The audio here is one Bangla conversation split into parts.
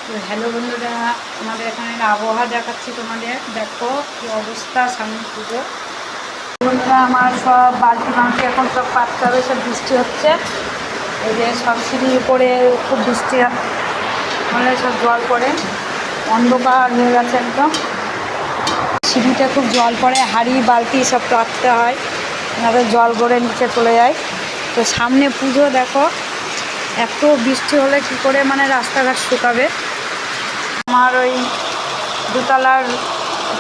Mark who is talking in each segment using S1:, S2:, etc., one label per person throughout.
S1: তো হ্যালো বন্ধুরা, আমাদের এখানে আবহাওয়া দেখাচ্ছি তোমাদের। দেখো কি অবস্থা, সামনে পুজো। বন্ধুরা, আমার সব বালতি বালতি এখন সব পাততে হবে, সব বৃষ্টি হচ্ছে। এই যে সব সিঁড়ির উপরে খুব বৃষ্টি হলে সব জল পড়ে, অন্ধকার হয়ে গেছে একদম। সিঁড়িতে খুব জল পড়ে, হাঁড়ি বালতি সব পাততে হয়, নাহলে জল গড়ে নিচে চলে যায়। তো সামনে পুজো, দেখো এত বৃষ্টি হলে কি করে মানে রাস্তাঘাট শুকাবে। আমার ওই দোতলার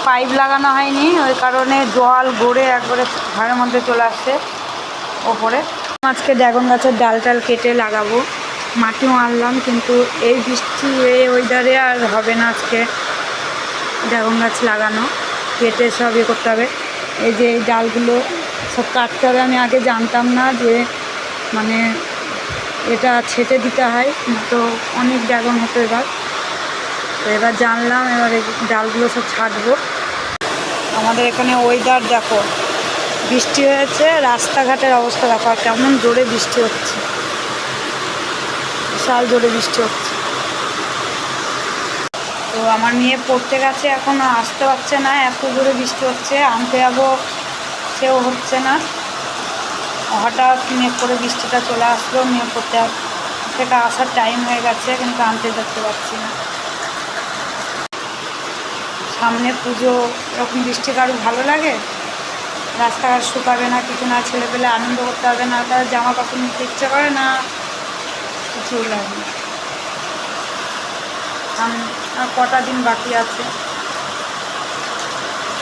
S1: পাইপ লাগানো হয়নি, ওই কারণে জল গড়ে একবারে ঘরের মধ্যে চলে আসছে ওপরে। আজকে ড্রাগন গাছের ডাল টাল কেটে লাগাবো, মাটিও আনলাম, কিন্তু এই বৃষ্টি এই ওয়েদারে আর হবে না আজকে ড্রাগন গাছ লাগানো। কেটে সব ইয়ে করতে হবে। এই যে এই ডালগুলো সব কাটতে হবে। আমি আগে জানতাম না যে মানে এটা ছেটে দিতে হয়, তো অনেক ড্রাগন হতো এবার। তো এবার জানলাম, এবার এই ডালগুলো সব ছাড়বো। আমাদের এখানে ওয়েদার দেখো, বৃষ্টি হয়েছে, রাস্তাঘাটের অবস্থা দেখো, আর কেমন জোরে বৃষ্টি হচ্ছে, বিশাল জোরে বৃষ্টি হচ্ছে। তো আমার মেয়ে পড়তে গেছে, এখনও আসতে পারছে না, এত জোরে বৃষ্টি হচ্ছে। আনতে যাবো, সেও হচ্ছে না। হঠাৎ মেঘ করে বৃষ্টিটা চলে আসলো, মেয়ে পড়তে থেকে আসার টাইম হয়ে গেছে, কিন্তু আনতে যেতে পারছি না। সামনে পুজো, এরকম বৃষ্টি কারো ভালো লাগে? রাস্তাঘাট শুকাবে না, কিছু না, ছেলেপেলে আনন্দ করতে হবে না, তার জামা কাপড় নিতে ইচ্ছে করে না, কিছু লাগে না। আর কটা দিন বাকি আছে।